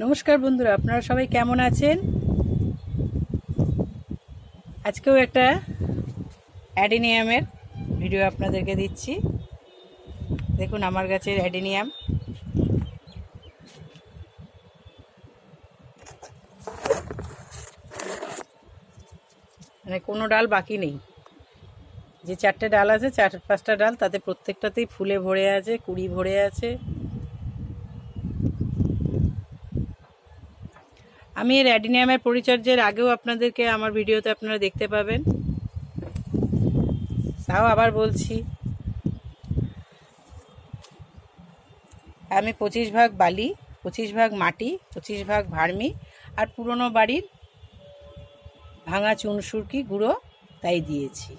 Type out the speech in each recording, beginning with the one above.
নমস্কার বন্ধুরা, আপনারা সবাই কেমন আছেন? আজকেও একটা অ্যাডিনিয়ামের ভিডিও আপনাদেরকে দিচ্ছি। দেখুন আমার গাছের অ্যাডিনিয়াম। মানে কোনো ডাল বাকি নেই। যে 4টে ডাল আছে, 4-5টা ডাল, তাতে প্রত্যেকটাতেই ফুলে ভরে আছে, কুড়ি ভরে আছে। আমি এর অ্যাডিনিয়ামের পরিচর্যার আগেও আপনাদেরকে আমার ভিডিওতে আপনারা দেখতে পাবেন। তাও আবার বলছি, আমি 25 ভাগ বালি, 25 ভাগ মাটি, 25 ভাগ ভার্মি আর পুরনো বাড়ির ভাঙা চুনসুরকি গুঁড়ো তাই দিয়েছি।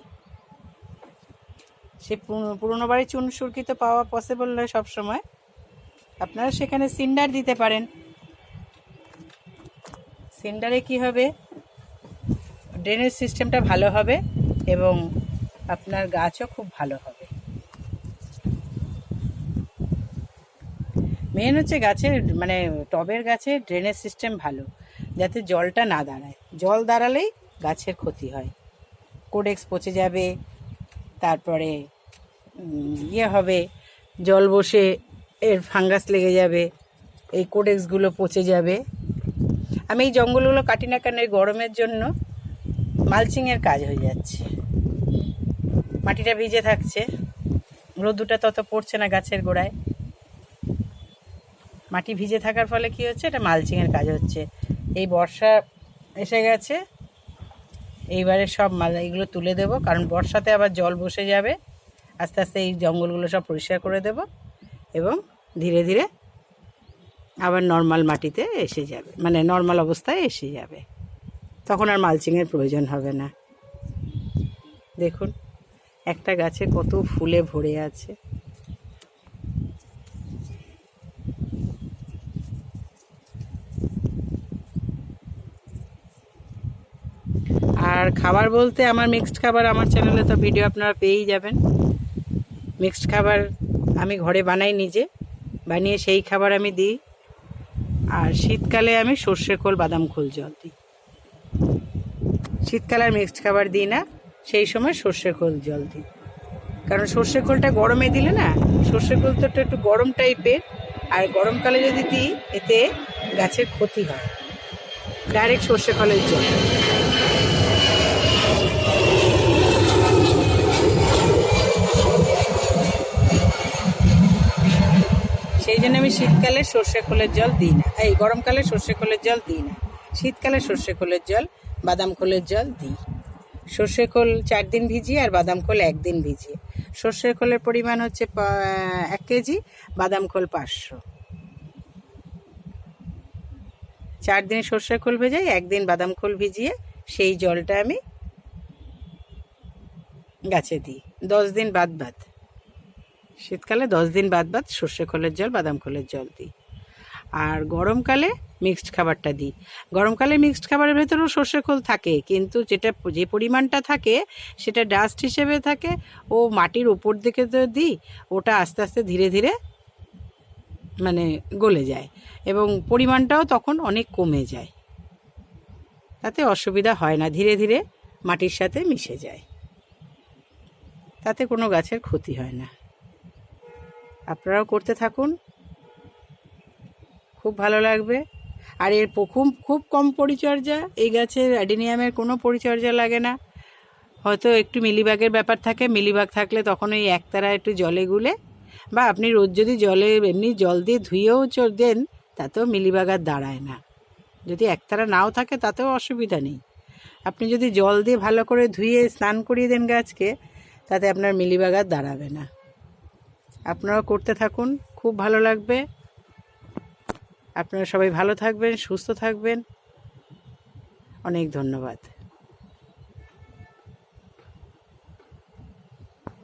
সে পুরনো বাড়ির চুনসুরকি তো পাওয়া পসিবল নয় সবসময়, আপনারা সেখানে সিন্ডার দিতে পারেন। সিন্ডারে কি হবে, ড্রেনেজ সিস্টেমটা ভালো হবে এবং আপনার গাছও খুব ভালো হবে। মেন হচ্ছে গাছের মানে টবের গাছে ড্রেনেজ সিস্টেম ভালো, যাতে জলটা না দাঁড়ায়। জল দাঁড়ালেই গাছের ক্ষতি হয়, কোডেক্স পচে যাবে, তারপরে হবে, জল বসে এর ফাঙ্গাস লেগে যাবে, এই কোডেক্সগুলো পচে যাবে। আমি এই জঙ্গলগুলো কাটি না, কারণ এই গরমের জন্য মালচিংয়ের কাজ হয়ে যাচ্ছে। মাটিটা ভিজে থাকছে, রোদুটা তত পড়ছে না গাছের গোড়ায়। মাটি ভিজে থাকার ফলে কি হচ্ছে, এটা মালচিংয়ের কাজ হচ্ছে। এই বর্ষা এসে গেছে, এইবারে সব এগুলো তুলে দেব, কারণ বর্ষাতে আবার জল বসে যাবে। আস্তে আস্তে এই জঙ্গলগুলো সব পরিষ্কার করে দেব এবং ধীরে ধীরে আবার নর্মাল মাটিতে এসে যাবে, মানে নর্মাল অবস্থায় এসে যাবে। তখন আর মালচিংয়ের প্রয়োজন হবে না। দেখুন একটা গাছে কত ফুলে ভরে আছে। আর খাবার বলতে আমার মিক্সড খাবার, আমার চ্যানেলে তো ভিডিও আপনারা পেয়েই যাবেন। মিক্সড খাবার আমি ঘরে বানাই, নিজে বানিয়ে সেই খাবার আমি দিই। আর শীতকালে আমি সর্ষে খোল, বাদাম খোল জল দিই। শীতকালে আর মিক্সড খাবার দিই না, সেই সময় সর্ষে খোল জল দিই। কারণ সর্ষে খোলটা গরমে দিলে না, সর্ষে খোল তো একটু গরম টাইপের, আর গরমকালে যদি দিই এতে গাছের ক্ষতি হয়। ডাইরেক্ট সর্ষে খোলের জল। সেই জন্য আমি শীতকালে সর্ষে খোলের জল দিই না, এই গরমকালে সর্ষে খোলের জল দিই না। শীতকালে সর্ষে খোলের জল, বাদাম খোলের জল দিই। সর্ষে খোল 4 দিন ভিজিয়ে আর বাদাম খোল 1 দিন ভিজিয়ে। সর্ষে খোলের পরিমাণ হচ্ছে 1 কেজি, বাদাম খোল 500। 4 দিন সর্ষে খোল ভেজাই, 1 দিন বাদাম খোল ভিজিয়ে সেই জলটা আমি গাছে দিই। 10 দিন বাদ বাদ, শীতকালে 10 দিন বাদ বাদ সর্ষে খোলের জল, বাদাম খোলের জল দিই। আর গরমকালে মিক্সড খাবারটা দিই। গরমকালে মিক্সড খাবারের ভেতরেও সর্ষে খোল থাকে, কিন্তু যে পরিমাণটা থাকে সেটা ডাস্ট হিসেবে থাকে, ও মাটির উপর দিকে তো দিই, ওটা আস্তে আস্তে ধীরে ধীরে মানে গলে যায় এবং পরিমাণটাও তখন অনেক কমে যায়। তাতে অসুবিধা হয় না, ধীরে ধীরে মাটির সাথে মিশে যায়, তাতে কোনো গাছের ক্ষতি হয় না। আপনারাও করতে থাকুন, খুব ভালো লাগবে। আর এর খুব কম পরিচর্যা, এই গাছের অ্যাডিনিয়ামের কোনো পরিচর্যা লাগে না। হয়তো একটু মিলিবাগের ব্যাপার থাকে, মিলিবাগ থাকলে তখন ওই একতারা একটু জলে গুলে, বা আপনি রোজ যদি জলে এমনি জল দিয়ে ধুয়েও দেন, তাতেও মিলিবাগ আর দাঁড়ায় না। যদি একতারা নাও থাকে তাতেও অসুবিধা নেই। আপনি যদি জল দিয়ে ভালো করে ধুয়ে স্নান করিয়ে দেন গাছকে, তাতে আপনার মিলিবাগ আর দাঁড়াবে না। আপনারাও করতে থাকুন, খুব ভালো লাগবে। আপনারা সবাই ভালো থাকবেন, সুস্থ থাকবেন। অনেক ধন্যবাদ।